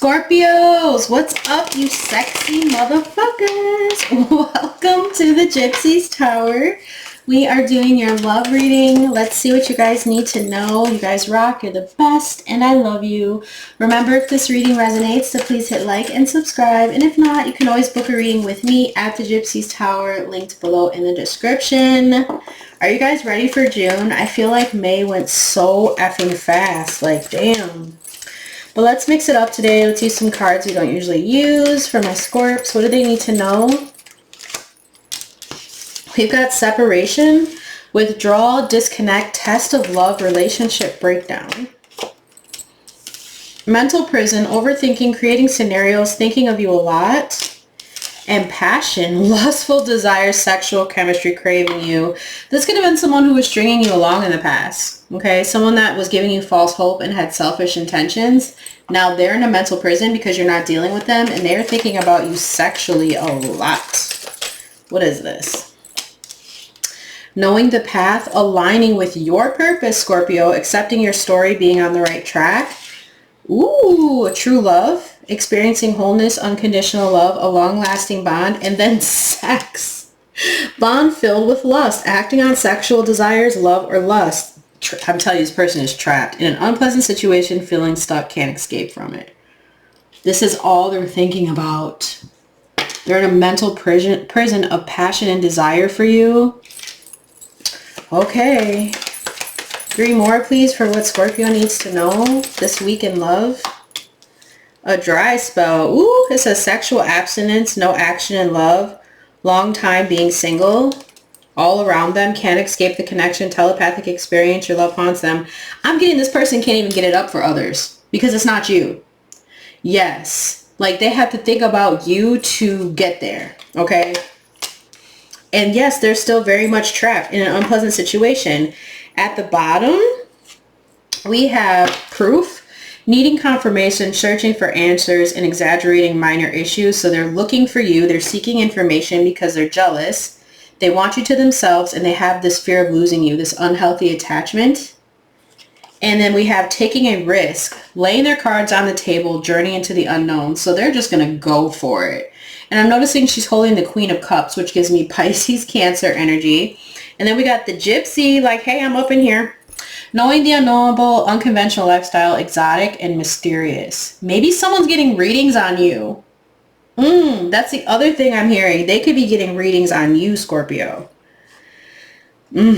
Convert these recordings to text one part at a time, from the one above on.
Scorpios, what's up, you sexy motherfuckers? Welcome to the Gypsy's Tower. We are doing your love reading. Let's see what you guys need to know. You guys rock, you're the best, and I love you. Remember, if this reading resonates, to please hit like and subscribe. And if not, you can always book a reading with me at the Gypsy's Tower, linked below in the description. Are you guys ready for June? I feel like May went so effing fast. Like, damn. But let's mix it up today. Let's use some cards we don't usually use for my Scorps. What do they need to know? We've got separation, withdrawal, disconnect, test of love, relationship breakdown. Mental prison, overthinking, creating scenarios, thinking of you a lot. And passion, lustful desire, sexual chemistry, craving you. This could have been someone who was stringing you along in the past. Okay, someone that was giving you false hope and had selfish intentions. Now they're in a mental prison because you're not dealing with them, and they're thinking about you sexually a lot. What is this? Knowing the path, aligning with your purpose, Scorpio, accepting your story, being on the right track. Ooh, true love, experiencing wholeness, unconditional love, a long-lasting bond, and then sex. Bond filled with lust, acting on sexual desires, love, or lust. I'm telling you, this person is trapped in an unpleasant situation, feeling stuck, can't escape from it. This is all they're thinking about. They're in a mental prison of passion and desire for you. Okay. 3 more, please, for what Scorpio needs to know this week in love. A dry spell. Ooh, it says sexual abstinence, no action in love, long time being single, all around them, can't escape the connection, telepathic experience, your love haunts them. I'm getting this person can't even get it up for others because it's not you. Yes, like they have to think about you to get there, okay? And yes, they're still very much trapped in an unpleasant situation. At the bottom, we have proof, needing confirmation, searching for answers, and exaggerating minor issues. So they're looking for you. They're seeking information because they're jealous. They want you to themselves, and they have this fear of losing you, this unhealthy attachment. And then we have taking a risk, laying their cards on the table, journey into the unknown. So they're just going to go for it. And I'm noticing she's holding the Queen of Cups, which gives me Pisces, Cancer energy. And then we got the Gypsy, like, hey, I'm up in here. Knowing the unknowable, unconventional lifestyle, exotic, and mysterious. Maybe someone's getting readings on you. That's the other thing I'm hearing. They could be getting readings on you, Scorpio. Or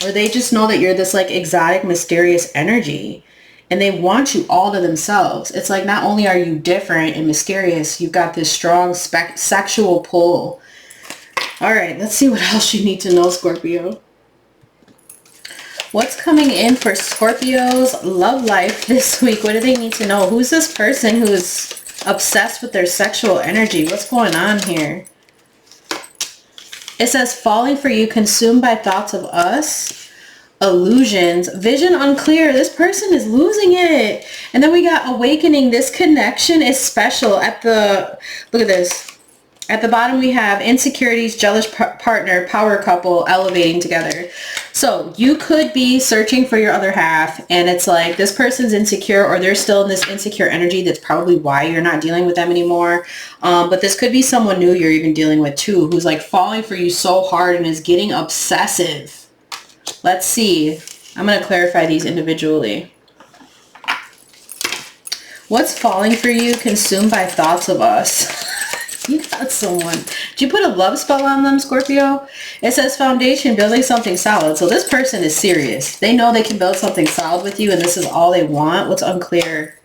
they just know that you're this, like, exotic, mysterious energy. And they want you all to themselves. It's like not only are you different and mysterious, you've got this strong sexual pull. All right, let's see what else you need to know, Scorpio. What's coming in for Scorpio's love life this week? What do they need to know? Who's this person who is obsessed with their sexual energy? What's going on here? It says falling for you, consumed by thoughts of us, illusions, vision unclear. This person is losing it. And then we got awakening. This connection is special. At the, look at this. At the bottom we have insecurities, jealous partner, power couple, elevating together. So you could be searching for your other half, and it's like this person's insecure, or they're still in this insecure energy. That's probably why you're not dealing with them anymore. But this could be someone new you're even dealing with too, who's like falling for you so hard and is getting obsessive. Let's see. I'm going to clarify these individually. What's falling for you, consumed by thoughts of us? You got someone. Did you put a love spell on them, Scorpio? It says foundation, building something solid. So this person is serious. They know they can build something solid with you, and this is all they want. What's unclear?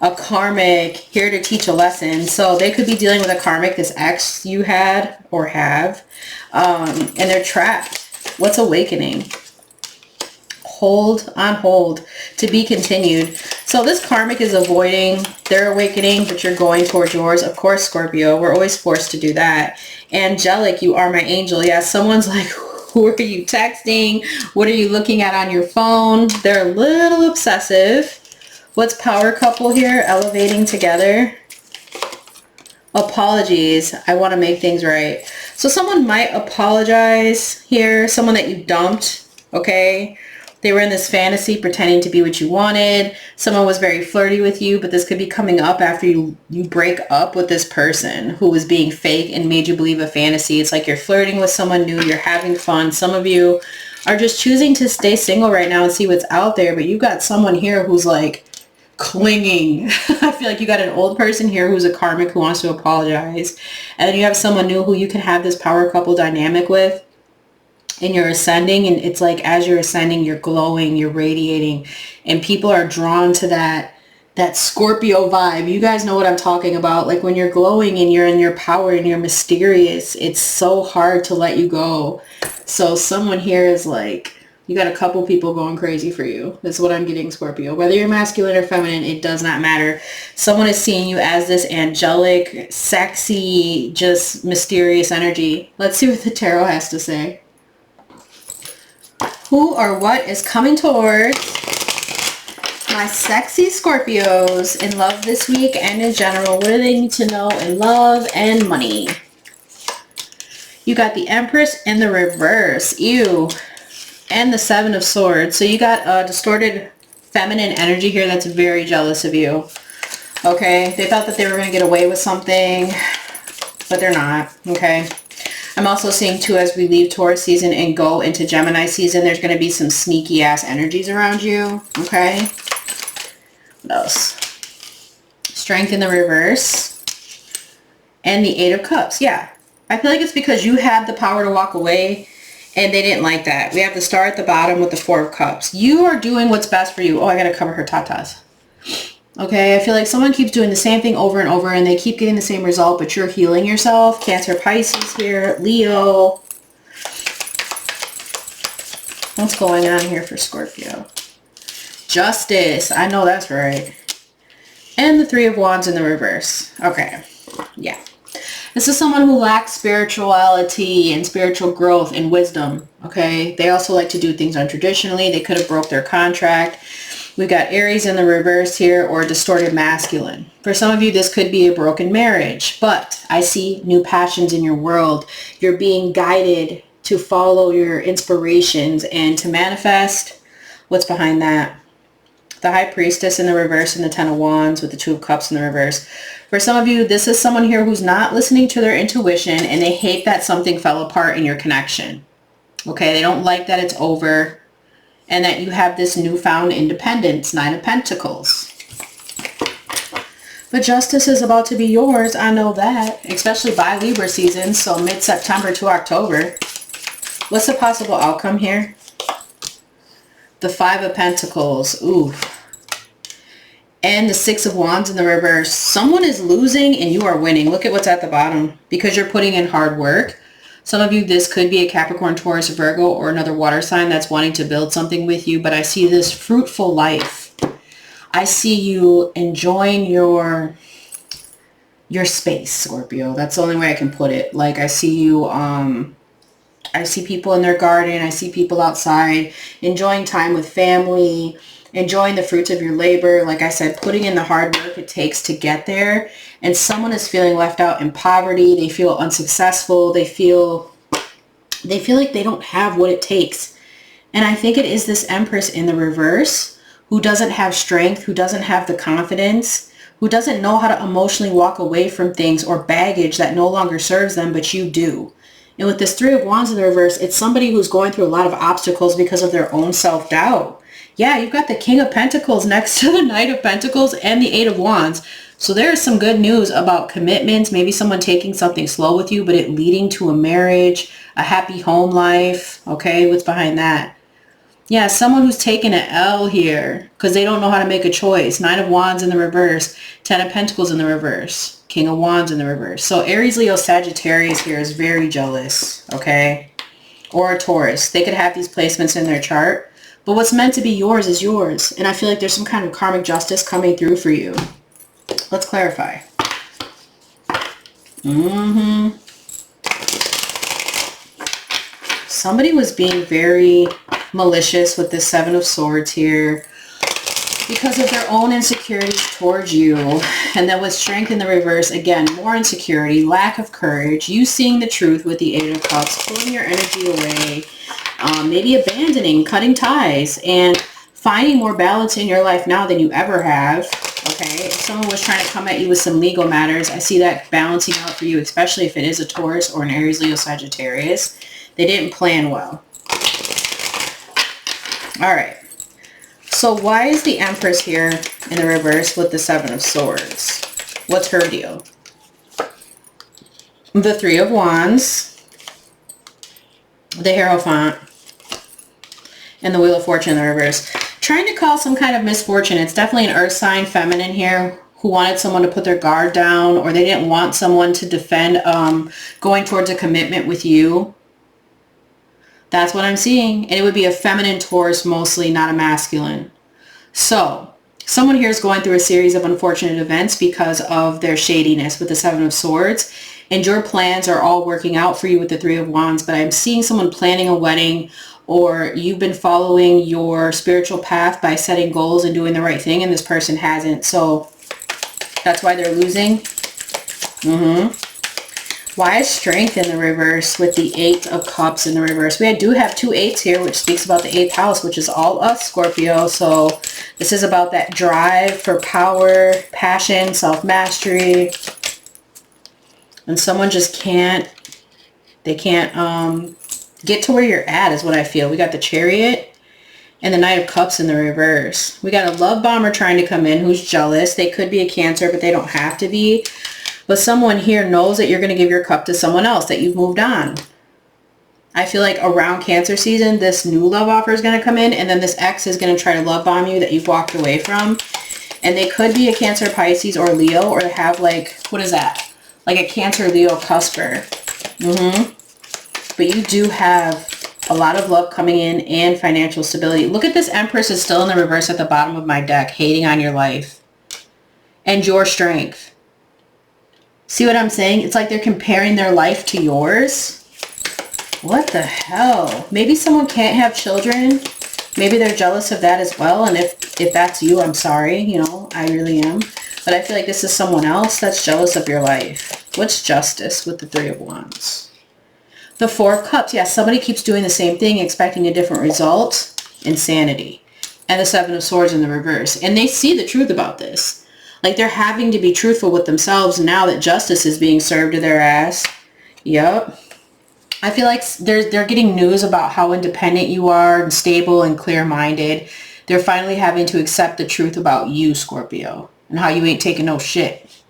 A karmic, here to teach a lesson. So they could be dealing with a karmic, this ex you had or have, and they're trapped. What's awakening? Hold, on hold, to be continued. So this karmic is avoiding their awakening, but you're going towards yours. Of course, Scorpio, we're always forced to do that. Angelic, you are my angel. Yeah, someone's like, who are you texting? What are you looking at on your phone? They're a little obsessive. What's power couple here? Elevating together. Apologies. I want to make things right. So someone might apologize here. Someone that you dumped, okay? They were in this fantasy pretending to be what you wanted. Someone was very flirty with you, but this could be coming up after you break up with this person who was being fake and made you believe a fantasy. It's like you're flirting with someone new. You're having fun. Some of you are just choosing to stay single right now and see what's out there. But you got someone here who's like clinging. I feel like you got an old person here who's a karmic who wants to apologize. And then you have someone new who you can have this power couple dynamic with. And you're ascending, and it's like as you're ascending, you're glowing, you're radiating, and people are drawn to that Scorpio vibe. You guys know what I'm talking about. Like when you're glowing and you're in your power and you're mysterious, it's so hard to let you go. So someone here is like, you got a couple people going crazy for you. That's what I'm getting, Scorpio. Whether you're masculine or feminine, it does not matter. Someone is seeing you as this angelic, sexy, just mysterious energy. Let's see what the tarot has to say. Who or what is coming towards my sexy Scorpios in love this week and in general? What do they need to know in love and money? You got the Empress in the reverse. Ew. And the Seven of Swords. So you got a distorted feminine energy here that's very jealous of you. Okay? They thought that they were going to get away with something, but they're not. Okay? I'm also seeing too, as we leave Taurus season and go into Gemini season, there's going to be some sneaky ass energies around you. Okay. What else? Strength in the reverse. And the Eight of Cups. Yeah. I feel like it's because you had the power to walk away and they didn't like that. We have the star at the bottom with the Four of Cups. You are doing what's best for you. Oh, I got to cover her tatas. Okay, I feel like someone keeps doing the same thing over and over and they keep getting the same result, but you're healing yourself. Cancer, Pisces here, Leo. What's going on here for Scorpio? Justice. I know that's right. And the Three of Wands in the reverse. Okay, yeah. This is someone who lacks spirituality and spiritual growth and wisdom, okay? They also like to do things untraditionally. They could have broke their contract. We've got Aries in the reverse here, or distorted masculine. For some of you, this could be a broken marriage, but I see new passions in your world. You're being guided to follow your inspirations and to manifest. What's behind that? The High Priestess in the reverse and the Ten of Wands with the Two of Cups in the reverse. For some of you, this is someone here who's not listening to their intuition and they hate that something fell apart in your connection. Okay, they don't like that it's over. And that you have this newfound independence, Nine of Pentacles. But justice is about to be yours. I know that. Especially by Libra season, so mid-September to October. What's the possible outcome here? The Five of Pentacles. Ooh. And the Six of Wands in the reverse. Someone is losing and you are winning. Look at what's at the bottom. Because you're putting in hard work. Some of you, this could be a Capricorn, Taurus, Virgo, or another water sign that's wanting to build something with you. But I see this fruitful life. I see you enjoying your space, Scorpio. That's the only way I can put it. Like I see you, I see people in their garden. I see people outside enjoying time with family, enjoying the fruits of your labor. Like I said, putting in the hard work it takes to get there. And someone is feeling left out in poverty. They feel unsuccessful. They feel like they don't have what it takes. And I think it is this Empress in the reverse who doesn't have strength, who doesn't have the confidence, who doesn't know how to emotionally walk away from things or baggage that no longer serves them, but you do. And with this Three of Wands in the reverse, it's somebody who's going through a lot of obstacles because of their own self-doubt. Yeah, you've got the King of Pentacles next to the Knight of Pentacles and the Eight of Wands. So there is some good news about commitments, maybe someone taking something slow with you, but it leading to a marriage, a happy home life. Okay, what's behind that? Yeah, someone who's taking an L here because they don't know how to make a choice. Nine of Wands in the reverse, Ten of Pentacles in the reverse, King of Wands in the reverse. So Aries, Leo, Sagittarius here is very jealous, okay? Or a Taurus. They could have these placements in their chart, but what's meant to be yours is yours. And I feel like there's some kind of karmic justice coming through for you. Let's clarify. Somebody was being very malicious with the Seven of Swords here because of their own insecurities towards you. And then with Strength in the reverse, again, more insecurity, lack of courage, you seeing the truth with the Eight of Cups, pulling your energy away, maybe abandoning, cutting ties, and finding more balance in your life now than you ever have. Okay, if someone was trying to come at you with some legal matters, I see that balancing out for you, especially if it is a Taurus or an Aries, Leo, Sagittarius. They didn't plan well. All right. So why is the Empress here in the reverse with the Seven of Swords? What's her deal? The Three of Wands, the Hierophant, and the Wheel of Fortune in the reverse. Trying to cause some kind of misfortune. It's definitely an earth sign feminine here who wanted someone to put their guard down, or they didn't want someone to defend going towards a commitment with you. That's what I'm seeing. And it would be a feminine Taurus mostly, not a masculine. So someone here is going through a series of unfortunate events because of their shadiness with the Seven of Swords. And your plans are all working out for you with the Three of Wands. But I'm seeing someone planning a wedding, or you've been following your spiritual path by setting goals and doing the right thing, and this person hasn't. So that's why they're losing. Why is Strength in the reverse with the Eight of Cups in the reverse? We do have two eights here, which speaks about the 8th house, which is all us, Scorpio. So this is about that drive for power, passion, self-mastery. And someone just can't, they can't get to where you're at is what I feel. We got the Chariot and the Knight of Cups in the reverse. We got a love bomber trying to come in who's jealous. They could be a Cancer, but they don't have to be. But someone here knows that you're going to give your cup to someone else, that you've moved on. I feel like around Cancer season, this new love offer is going to come in, and then this ex is going to try to love bomb you that you've walked away from. And they could be a Cancer, Pisces, or Leo, or have like, what is that? Like a Cancer, Leo cusper. But you do have a lot of love coming in and financial stability. Look at this Empress is still in the reverse at the bottom of my deck, hating on your life and your strength. See what I'm saying? It's like they're comparing their life to yours. What the hell? Maybe someone can't have children. Maybe they're jealous of that as well. And if that's you, I'm sorry. You know, I really am. But I feel like this is someone else that's jealous of your life. What's Justice with the Three of Wands? The Four of Cups. Yeah, somebody keeps doing the same thing, expecting a different result. Insanity. And the Seven of Swords in the reverse. And they see the truth about this. Like they're having to be truthful with themselves now that justice is being served to their ass. Yep. I feel like they're getting news about how independent you are and stable and clear-minded. They're finally having to accept the truth about you, Scorpio, and how you ain't taking no shit.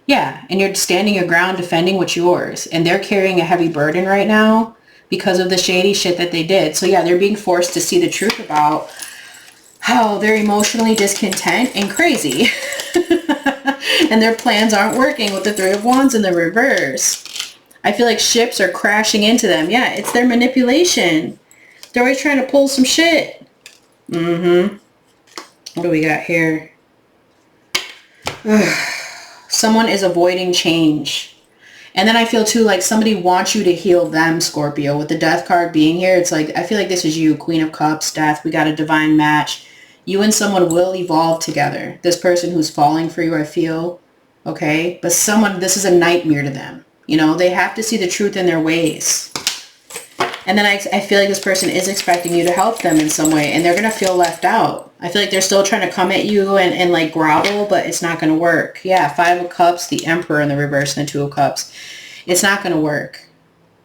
Yeah, and you're standing your ground defending what's yours. And they're carrying a heavy burden right now because of the shady shit that they did. So yeah, they're being forced to see the truth about how they're emotionally discontent and crazy. And their plans aren't working with the Three of Wands in the reverse. I feel like ships are crashing into them. Yeah, it's their manipulation. They're always trying to pull some shit. What do we got here? Someone is avoiding change. And then I feel too like somebody wants you to heal them, Scorpio. With the Death card being here, it's like, I feel like this is you, Queen of Cups, Death. We got a divine match. You and someone will evolve together. This person who's falling for you, I feel. Okay? But someone, this is a nightmare to them. You know, they have to see the truth in their ways. And then I feel like this person is expecting you to help them in some way. And they're going to feel left out. I feel like they're still trying to come at you and like grovel, but it's not going to work. Yeah, Five of Cups, the Emperor in the reverse, and the Two of Cups. It's not going to work.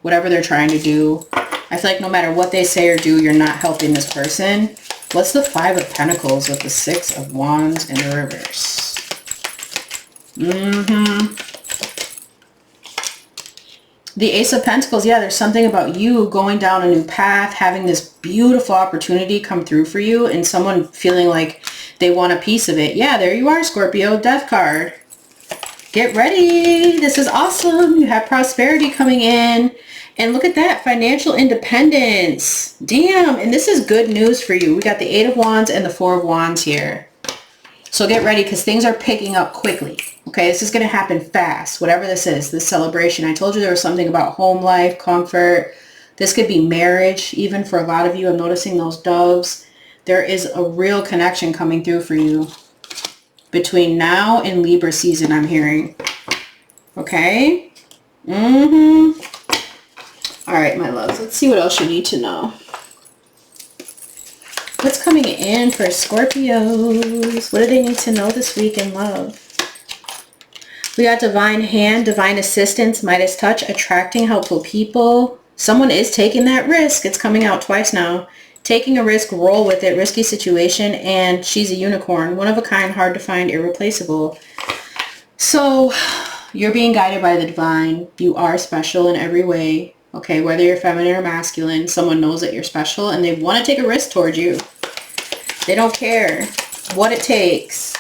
Whatever they're trying to do. I feel like no matter what they say or do, you're not helping this person. What's the Five of Pentacles with the Six of Wands in the reverse? The Ace of Pentacles, yeah, there's something about you going down a new path, having this beautiful opportunity come through for you, and someone feeling like they want a piece of it. Yeah, there you are, Scorpio, Death card. Get ready. This is awesome. You have prosperity coming in. And look at that, financial independence. Damn, and this is good news for you. We got the Eight of Wands and the Four of Wands here. So get ready because things are picking up quickly. Okay, this is going to happen fast. Whatever this is, this celebration. I told you there was something about home life, comfort. This could be marriage, even for a lot of you. I'm noticing those doves. There is a real connection coming through for you between now and Libra season, I'm hearing. Okay? All right, my loves. Let's see what else you need to know. What's coming in for Scorpios? What do they need to know this week in love? We got divine hand, divine assistance, Midas touch, attracting helpful people. Someone is taking that risk. It's coming out twice now. Taking a risk, roll with it, risky situation, and she's a unicorn. One of a kind, hard to find, irreplaceable. So you're being guided by the divine. You are special in every way. Okay, whether you're feminine or masculine, someone knows that you're special and they want to take a risk towards you. They don't care what it takes.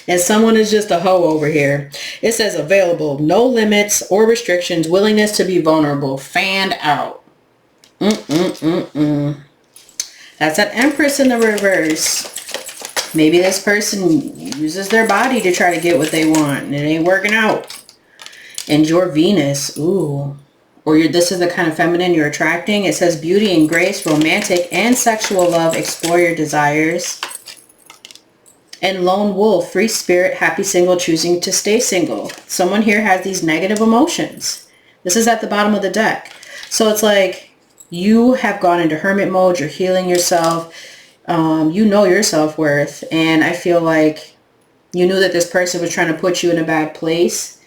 And someone is just a hoe over here. It says available, no limits or restrictions, willingness to be vulnerable, fanned out. That's that Empress in the reverse. Maybe this person uses their body to try to get what they want and it ain't working out. And your Venus, ooh. Or this is the kind of feminine you're attracting. It says beauty and grace, romantic and sexual love, explore your desires. And lone wolf, free spirit, happy single, choosing to stay single. Someone here has these negative emotions. This is at the bottom of the deck. So it's like you have gone into hermit mode. You're healing yourself. You know your self-worth. And I feel like you knew that this person was trying to put you in a bad place.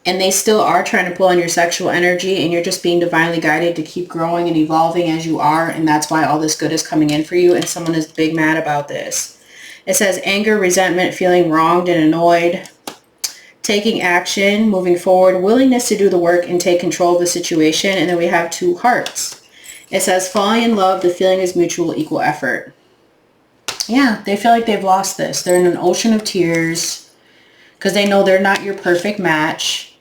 And they still are trying to pull on your sexual energy. And you're just being divinely guided to keep growing and evolving as you are. And that's why all this good is coming in for you. And someone is big mad about this. It says anger, resentment, feeling wronged and annoyed. Taking action, moving forward, willingness to do the work and take control of the situation. And then we have two hearts. It says falling in love, the feeling is mutual, equal effort. Yeah, they feel like they've lost this. They're in an ocean of tears because they know they're not your perfect match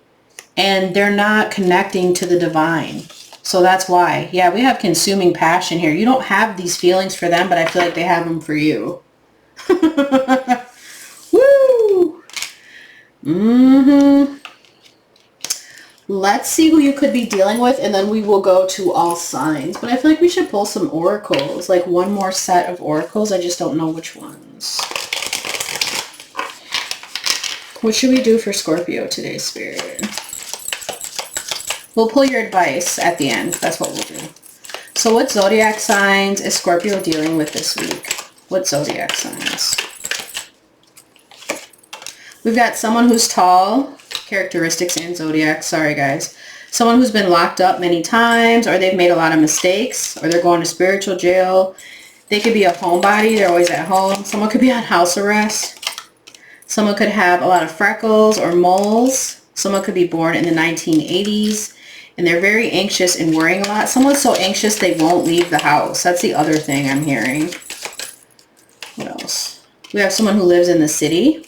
and they're not connecting to the divine. So that's why. Yeah, we have consuming passion here. You don't have these feelings for them, but I feel like they have them for you. Woo! Let's see who you could be dealing with, and then we will go to all signs. But I feel like we should pull some oracles, like one more set of oracles. I just don't know which ones. What should we do for Scorpio today, Spirit? We'll pull your advice at the end. That's what we'll do. So what zodiac signs is Scorpio dealing with this week? What zodiac signs? We've got someone who's tall. Characteristics and zodiac. Sorry, guys. Someone who's been locked up many times, or they've made a lot of mistakes, or they're going to spiritual jail. They could be a homebody. They're always at home. Someone could be on house arrest. Someone could have a lot of freckles or moles. Someone could be born in the 1980s, and they're very anxious and worrying a lot. Someone's so anxious they won't leave the house. That's the other thing I'm hearing. What else? We have someone who lives in the city.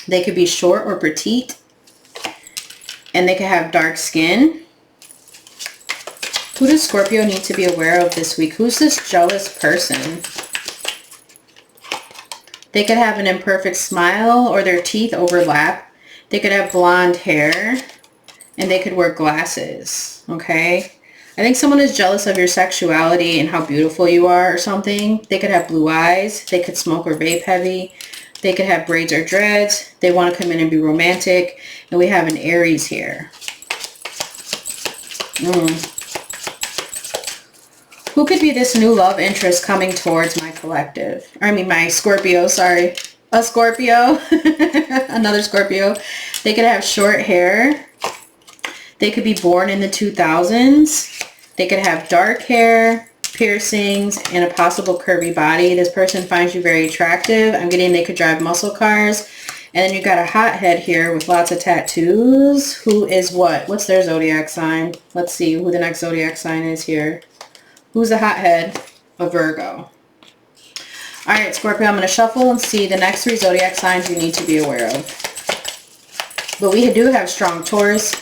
They could be short or petite, and they could have dark skin. Who does Scorpio need to be aware of this week? Who's this jealous person? They could have an imperfect smile, or their teeth overlap. They could have blonde hair, and they could wear glasses, okay? I think someone is jealous of your sexuality and how beautiful you are or something. They could have blue eyes. They could smoke or vape heavy. They could have braids or dreads. They want to come in and be romantic. And we have an Aries here. Who could be this new love interest coming towards my collective? My Scorpio, sorry. A Scorpio. Another Scorpio. They could have short hair. They could be born in the 2000s. They could have dark hair, piercings, and a possible curvy body. This person finds you very attractive. I'm getting they could drive muscle cars. And then you got a hothead here with lots of tattoos. Who is what? What's their zodiac sign? Let's see who the next zodiac sign is here. Who's a hothead? A Virgo. All right, Scorpio, I'm going to shuffle and see the next 3 zodiac signs you need to be aware of. But we do have strong Taurus.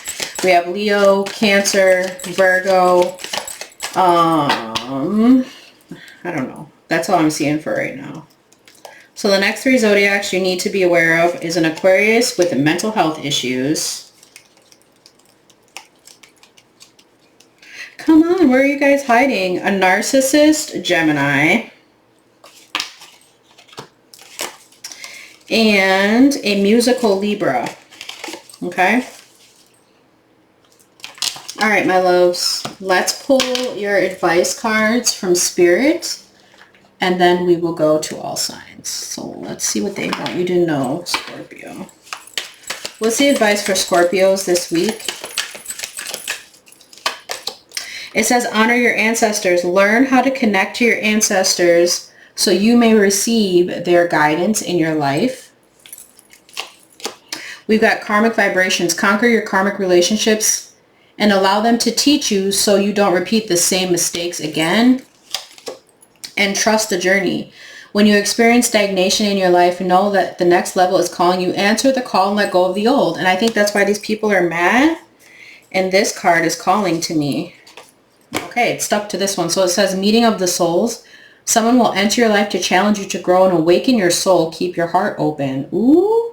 We have Leo, Cancer, Virgo. I don't know. That's all I'm seeing for right now. So the next 3 zodiacs you need to be aware of is an Aquarius with mental health issues. Come on, where are you guys hiding? A narcissist, Gemini. And a musical Libra. Okay? All right, my loves, let's pull your advice cards from Spirit, and then we will go to all signs. So let's see what they want you to know, Scorpio. What's the advice for Scorpios this week? It says, honor your ancestors. Learn how to connect to your ancestors so you may receive their guidance in your life. We've got karmic vibrations. Conquer your karmic relationships and allow them to teach you so you don't repeat the same mistakes again. And trust the journey. When you experience stagnation in your life, know that the next level is calling you. Answer the call and let go of the old. And I think that's why these people are mad. And this card is calling to me. Okay, it's stuck to this one. So it says, meeting of the souls. Someone will enter your life to challenge you to grow and awaken your soul. Keep your heart open. Ooh.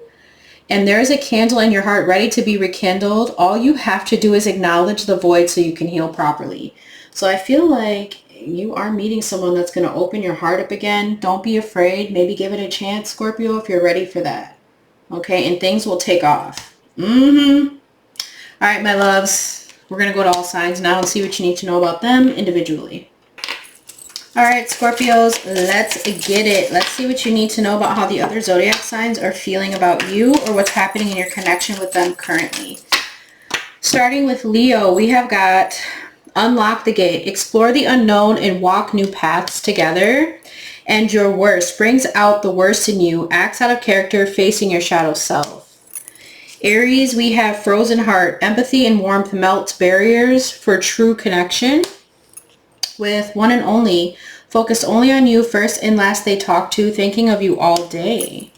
And there's a candle in your heart ready to be rekindled. All you have to do is acknowledge the void so you can heal properly. So I feel like you are meeting someone that's going to open your heart up again. Don't be afraid. Maybe give it a chance, Scorpio, if you're ready for that. Okay, and things will take off. All right, my loves. We're going to go to all signs now and see what you need to know about them individually. All right, Scorpios, let's get it. Let's see what you need to know about how the other zodiac signs are feeling about you or what's happening in your connection with them currently. Starting with Leo, we have got unlock the gate, explore the unknown and walk new paths together. And your worst brings out the worst in you, acts out of character, facing your shadow self. Aries, we have frozen heart, empathy and warmth melts barriers for true connection. With one and only, focused only on you, first and last they talk to, thinking of you all day.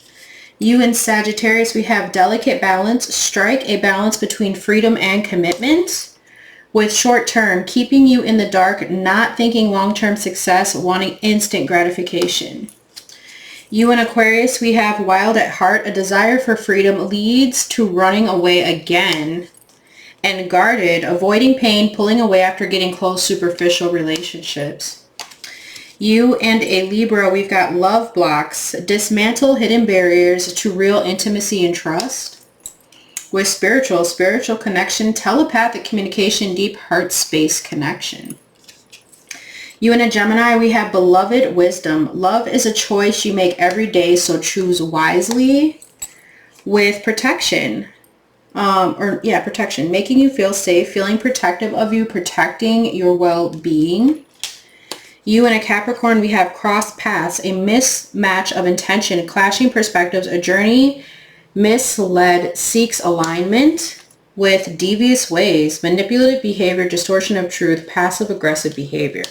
You and Sagittarius, we have delicate balance, strike a balance between freedom and commitment. With short term, keeping you in the dark, not thinking long-term success, wanting instant gratification. You and Aquarius, we have wild at heart, a desire for freedom leads to running away again. And guarded, avoiding pain, pulling away after getting close, superficial relationships. You and a Libra, we've got love blocks, dismantle hidden barriers to real intimacy and trust. With spiritual connection, telepathic communication, deep heart space connection. You and a Gemini, we have beloved wisdom. Love is a choice you make every day, so choose wisely. With protection. Protection, making you feel safe, feeling protective of you, protecting your well-being. You and a Capricorn, we have crossed paths, a mismatch of intention, clashing perspectives, a journey misled, seeks alignment. With devious ways, manipulative behavior, distortion of truth, passive-aggressive behavior.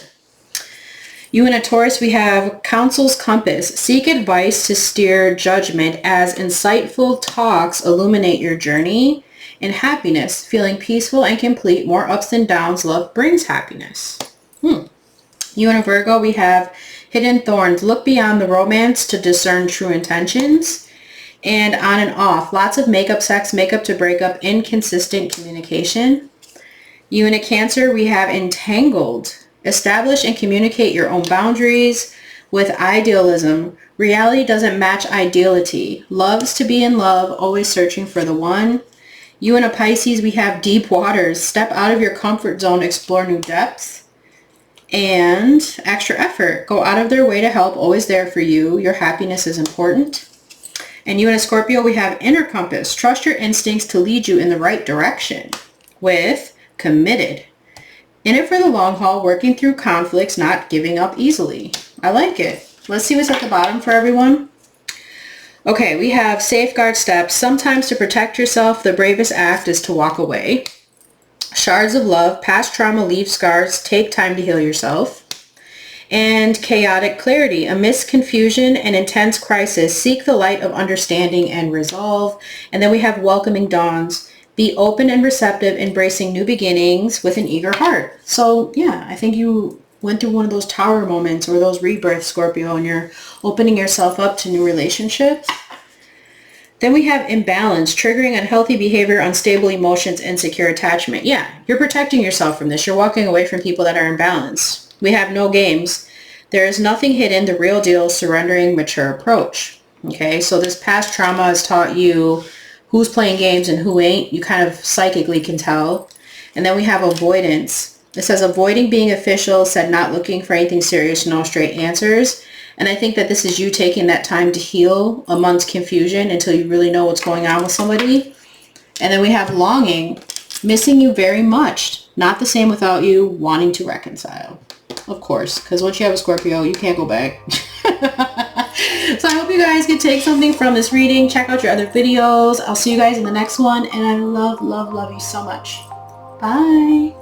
You and a Taurus, we have counsel's compass. Seek advice to steer judgment as insightful talks illuminate your journey. And happiness, feeling peaceful and complete, more ups than downs, love brings happiness. You and a Virgo, we have hidden thorns. Look beyond the romance to discern true intentions. And on and off, lots of makeup sex, makeup to break up, inconsistent communication. You and a Cancer, we have entangled. Establish and communicate your own boundaries. With idealism, reality doesn't match ideality. Loves to be in love, always searching for the one. You and a Pisces, we have deep waters. Step out of your comfort zone, explore new depths. And extra effort. Go out of their way to help, always there for you. Your happiness is important. And you and a Scorpio, we have inner compass. Trust your instincts to lead you in the right direction. With committed. In it for the long haul, working through conflicts, not giving up easily. I like it. Let's see what's at the bottom for everyone. Okay, we have safeguard steps. Sometimes to protect yourself, the bravest act is to walk away. Shards of love, past trauma leave scars, take time to heal yourself. And chaotic clarity, amidst confusion and intense crisis, seek the light of understanding and resolve. And then we have welcoming dawns. Be open and receptive, embracing new beginnings with an eager heart. So yeah, I think you went through one of those tower moments or those rebirths, Scorpio, and you're opening yourself up to new relationships. Then we have imbalance, triggering unhealthy behavior, unstable emotions, insecure attachment. Yeah, you're protecting yourself from this. You're walking away from people that are imbalanced. We have no games. There is nothing hidden. The real deal, surrendering, mature approach. Okay, so this past trauma has taught you who's playing games and who ain't. You kind of psychically can tell. And then we have avoidance. It says avoiding being official, said not looking for anything serious, no straight answers. And I think that this is you taking that time to heal amongst confusion until you really know what's going on with somebody. And then we have longing, missing you very much. Not the same without you, wanting to reconcile. Of course, because once you have a Scorpio, you can't go back. So I hope you guys can take something from this reading. Check out your other videos. I'll see you guys in the next one. And I love, love, love you so much. Bye.